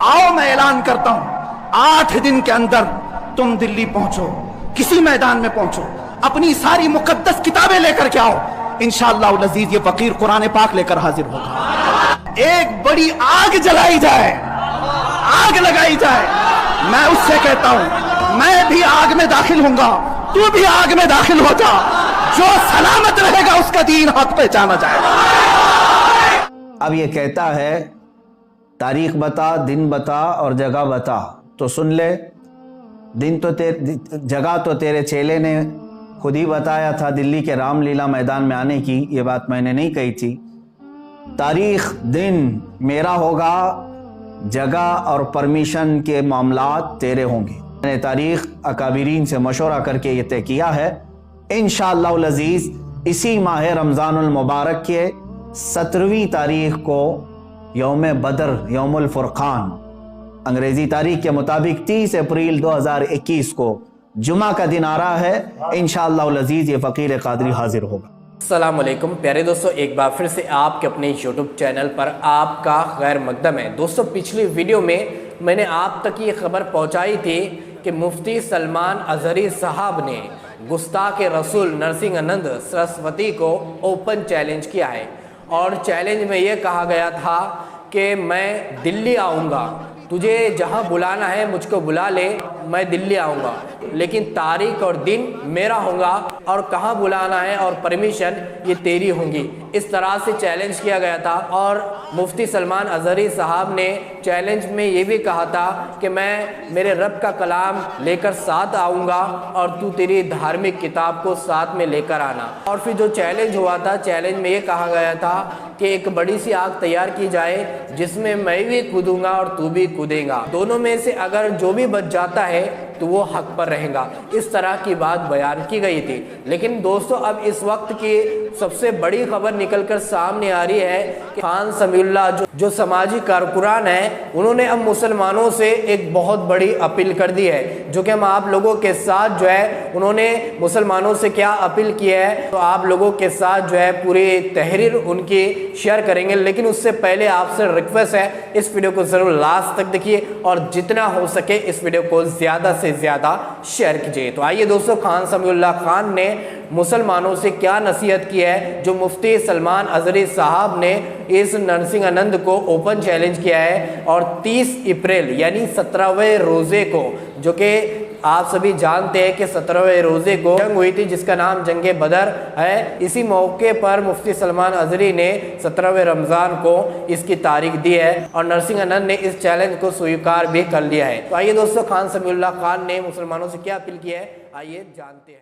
آؤ میں اعلان کرتا ہوں 8 دن کے اندر تم دلی پہنچو, کسی میدان میں پہنچو, اپنی ساری مقدس کتابیں لے کر کے آؤ, انشاءاللہ العزیز یہ فقیر قرآن پاک لے کر حاضر ہوگا. ایک بڑی آگ جلائی جائے, آگ لگائی جائے, میں اس سے کہتا ہوں میں بھی آگ میں داخل ہوں گا, تو بھی آگ میں داخل ہو جا, جو سلامت رہے گا اس کا دین حق پہچانا جائے گا. اب یہ کہتا ہے تاریخ بتا, دن بتا اور جگہ بتا, تو سن لے. دن تو جگہ تو تیرے چیلے نے خود ہی بتایا تھا, دلی کے رام لیلا میدان میں آنے کی, یہ بات میں نے نہیں کہی تھی. تاریخ دن میرا ہوگا, جگہ اور پرمیشن کے معاملات تیرے ہوں گے. میں نے تاریخ اکابرین سے مشورہ کر کے یہ طے کیا ہے, انشاءاللہ العزیز اسی ماہ رمضان المبارک کے 17ویں تاریخ کو یوم بدر, یوم الفرقان, انگریزی تاریخ کے مطابق 30 اپریل 2021 کو جمعہ کا دن آ رہا ہے. انشاءاللہ العزیز یہ فقیر قادری حاضر ہوگا. السلام علیکم پیارے دوستو, ایک بار پھر سے آپ کے اپنے یوٹیوب چینل پر آپ کا خیر مقدم ہے. دوستو پچھلی ویڈیو میں نے آپ تک یہ خبر پہنچائی تھی کہ مفتی سلمان ازہری صاحب نے گستاخ رسول نرسنگ انند سرسوتی کو اوپن چیلنج کیا ہے, اور چیلنج میں یہ کہا گیا تھا کہ میں دلی آؤں گا, تجھے جہاں بلانا ہے مجھ کو بلا لے, میں دلی آؤں گا, لیکن تاریخ اور دن میرا ہوگا, اور کہاں بلانا ہے اور پرمیشن یہ تیری ہوں گی. اس طرح سے چیلنج کیا گیا تھا. اور مفتی سلمان ازہری صاحب نے چیلنج میں یہ بھی کہا تھا کہ میں میرے رب کا کلام لے کر ساتھ آؤں گا, اور تو تیری دھارمک کتاب کو ساتھ میں لے کر آنا. اور پھر جو چیلنج ہوا تھا, چیلنج میں یہ کہا گیا تھا کہ ایک بڑی سی آگ تیار کی جائے جس میں میں بھی کودوں گا اور تو بھی کودے گا, دونوں میں سے اگر جو بھی بچ جاتا ہے تو وہ حق پر رہے گا. اس طرح کی بات بیان کی گئی تھی. لیکن دوستو اب اس وقت کی سب سے بڑی خبر نکل کر سامنے آ رہی ہے کہ خان سمیع اللہ جو سماجی کارکنان ہیں, انہوں نے اب مسلمانوں سے ایک بہت بڑی اپیل کر دی ہے, جو کہ ہم آپ لوگوں کے ساتھ جو ہے انہوں نے مسلمانوں سے کیا اپیل کی ہے, تو آپ لوگوں کے ساتھ جو ہے پوری تحریر ان کی شیئر کریں گے. لیکن اس سے پہلے آپ سے ریکویسٹ ہے اس ویڈیو کو ضرور لاسٹ تک دیکھیے, اور جتنا ہو سکے اس ویڈیو کو زیادہ سے زیادہ شیئر کیجیے. تو آئیے دوستو, خان سمیع اللہ خان نے مسلمانوں سے کیا نصیحت کی ہے, جو مفتی سلمان ازہری صاحب نے اس نرسنگ انند کو اوپن چیلنج کیا ہے, اور 30 اپریل یعنی 17ویں روزے کو, جو کہ آپ سبھی جانتے ہیں کہ 17ویں روزے کو جنگ ہوئی تھی جس کا نام جنگ بدر ہے, اسی موقع پر مفتی سلمان ازہری نے 17ویں رمضان کو اس کی تاریخ دی ہے, اور نرسنگ انند نے اس چیلنج کو سویکار بھی کر لیا ہے. تو آئیے دوستو, خان سمیع اللہ خان نے مسلمانوں سے کیا اپیل کی ہے, آئیے جانتے ہیں.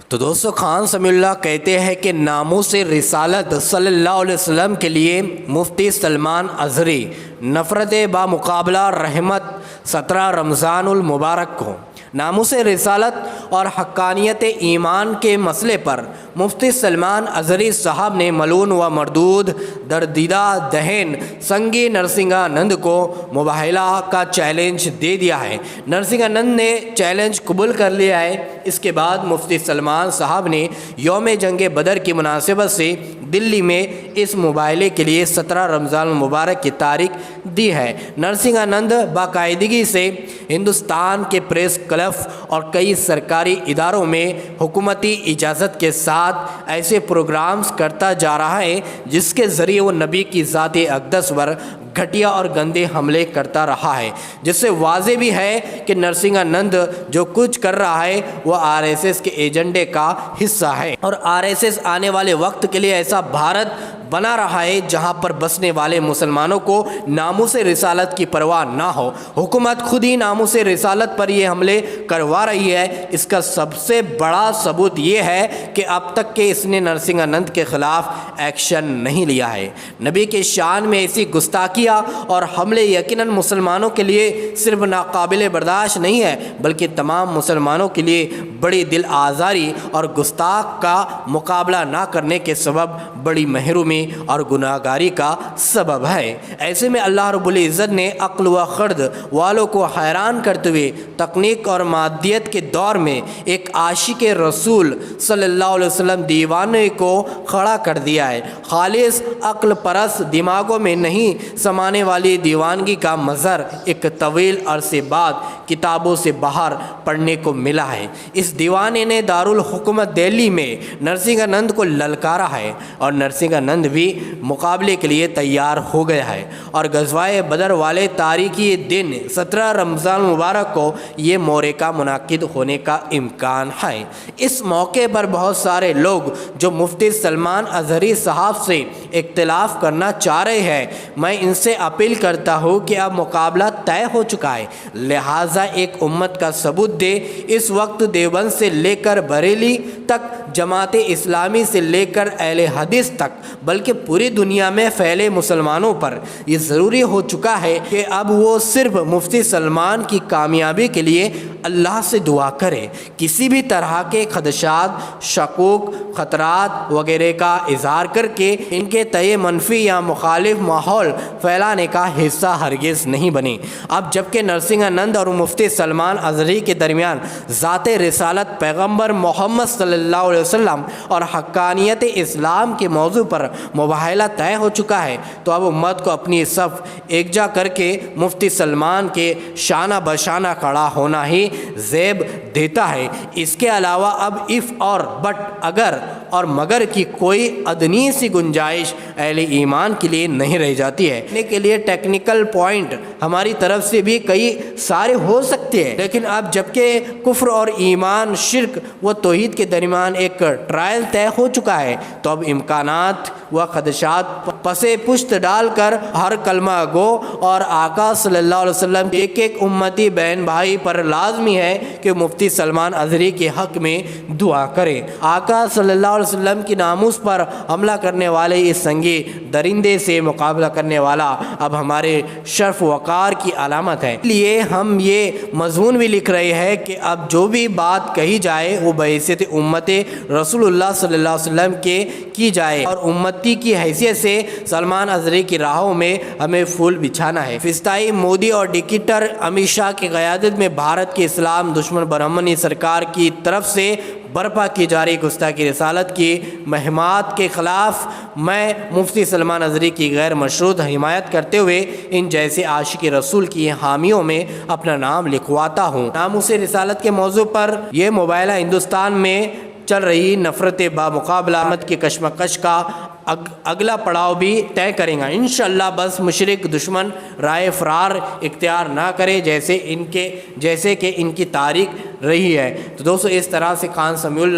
تو دوستو, خان سمیع اللہ کہتے ہیں کہ ناموس رسالت صلی اللہ علیہ وسلم کے لیے مفتی سلمان ازہری نفرت با مقابلہ رحمت 17 رمضان المبارک کو ناموس رسالت اور حقانیت ایمان کے مسئلے پر مفتی سلمان ازہری صاحب نے ملون و مردود دردیدہ دہن سنگی نرسنگانند کو مباہلہ کا چیلنج دے دیا ہے. نرسنگانند نے چیلنج قبول کر لیا ہے. اس کے بعد مفتی سلمان صاحب نے یوم جنگ بدر کی مناسبت سے دلی میں اس مباہلے کے لیے 17 رمضان المبارک کی تاریخ دی ہے. نرسنگانند باقاعدگی سے ہندوستان کے پریس کلب اور کئی سرکاری اداروں میں حکومتی اجازت کے ساتھ ایسے پروگرامز کرتا جا رہا ہے جس کے ذریعے وہ نبی کی ذات اقدس پر گھٹیا اور گندے حملے کرتا رہا ہے, جس سے واضح بھی ہے کہ نرسنگانند جو کچھ کر رہا ہے وہ RSS کے ایجنڈے کا حصہ ہے, اور RSS آنے والے وقت کے لیے ایسا بھارت بنا رہا ہے جہاں پر بسنے والے مسلمانوں کو ناموس رسالت کی پرواہ نہ ہو. حکومت خود ہی ناموس رسالت پر یہ حملے کروا رہی ہے. اس کا سب سے بڑا ثبوت یہ ہے کہ اب تک کہ اس نے نرسنگانند کے خلاف ایکشن نہیں لیا ہے. نبی کے شان میں ایسی گستاخیاں اور حملے یقیناً مسلمانوں کے لیے صرف ناقابل برداشت نہیں ہے, بلکہ تمام مسلمانوں کے لیے بڑی دل آزاری اور گستاخ کا مقابلہ نہ کرنے کے سبب بڑی محرومی اور گناہگاری کا سبب ہے. ایسے میں اللہ رب العزت نے عقل و خرد والوں کو حیران کرتے ہوئے تکنیک اور مادیت کے دور میں ایک عاشق رسول صلی اللہ علیہ وسلم دیوانے کو کھڑا کر دیا ہے. خالص عقل پرست دماغوں میں نہیں زمانے والی دیوانگی کا مظہر ایک طویل عرصے بعد کتابوں سے باہر پڑھنے کو ملا ہے۔ اس دیوانے نے دارالحکومت دہلی میں نرسنگھانند کو للکارا ہے اور نرسنگھانند بھی مقابلے کے لیے تیار ہو گیا ہے، اور غزوہ بدر والے تاریخی دن 17 رمضان مبارک کو یہ معرکہ منعقد ہونے کا امکان ہے۔ اس موقع پر بہت سارے لوگ جو مفتی سلمان اظہری صاحب سے اختلاف کرنا چاہ رہے ہیں، میں ان سے اپیل کرتا ہوں کہ اب مقابلہ طے ہو چکا ہے، لہٰذا ایک امت کا ثبوت دے۔ اس وقت دیوبند سے لے کر بریلی تک، جماعت اسلامی سے لے کر اہل حدیث تک، بلکہ پوری دنیا میں پھیلے مسلمانوں پر یہ ضروری ہو چکا ہے کہ اب وہ صرف مفتی سلمان کی کامیابی کے لیے اللہ سے دعا کرے۔ کسی بھی طرح کے خدشات، شکوک، خطرات وغیرہ کا اظہار کر کے ان کے تئیں منفی یا مخالف ماحول پھیلانے کا حصہ ہرگز نہیں بنے۔ اب جبکہ نرسنگھانند اور مفتی سلمان اظہری کے درمیان ذات رسالت پیغمبر محمد صلی اللہ علیہ وسلم اور حقانیت اسلام کے موضوع پر مباحثہ طے ہو چکا ہے، تو اب امت کو اپنی صف یکجا کر کے مفتی سلمان کے شانہ بشانہ کھڑا ہونا ہی زیب دیتا ہے۔ اس کے علاوہ اب اف اور بٹ، اگر اور مگر کی کوئی ادنی سی گنجائش اہل ایمان کے لیے نہیں رہ جاتی ہے۔ اس کے لیے ٹیکنیکل پوائنٹ ہماری طرف سے بھی کئی سارے ہو سکتے ہیں، لیکن اب جبکہ کفر اور ایمان، شرک و توحید کے درمیان ایک ٹرائل طے ہو چکا ہے، تو اب امکانات و خدشات پسے پشت ڈال کر ہر کلمہ گو اور آقا صلی اللہ علیہ وسلم کے ایک امتی بہن بھائی پر لازمی ہے کہ مفتی سلمان اظہری کے حق میں دعا کرے۔ آقا صلی اللہ علیہ وسلم کی ناموس پر حملہ کرنے والے اس سنگی درندے سے مقابلہ کرنے والا اب ہمارے شرف وقار کی علامت ہے۔ اس لیے ہم یہ مضمون بھی لکھ رہے ہیں کہ اب جو بھی بات کہی جائے وہ بحیثیت امت رسول اللہ صلی اللہ علیہ وسلم کے کی جائے، اور امتی کی حیثیت سے سلمان اظہری کی راہوں میں ہمیں پھول بچھانا ہے۔ فضائی مودی اور ڈکٹیٹر امت شاہ کی قیادت میں بھارت کے اسلام دشمن برہمنی سرکار کی طرف سے برپا کی جا رہی گستاخی رسالت کی مہمات کے خلاف میں مفتی سلمان اظہری کی غیر مشروط حمایت کرتے ہوئے ان جیسے عاشق رسول کی حامیوں میں اپنا نام لکھواتا ہوں۔ ناموس رسالت کے موضوع پر یہ موبائلہ ہندوستان میں چل رہی نفرت بامقابلہ امت کی کشمکش کا اگلا پڑاؤ بھی طے کریں گا انشاءاللہ۔ بس مشرک دشمن رائے فرار اختیار نہ کرے جیسے کہ ان کی تاریخ رہی ہے۔ تو دوستو اس طرح سے خان سمیع اللہ